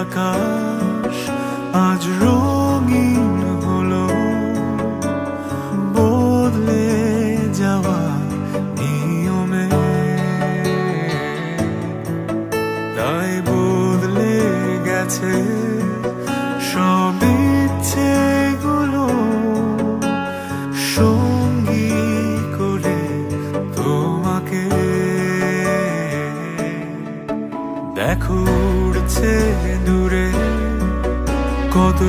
আকাশ আজ রঙিন হলো, বদলে যাওয়া নিয়মে। তাই বদলে গেছে সব ইচ্ছেগুলো, সঙ্গী করে তোমাকে। দেখো উড়ছে দূরে কত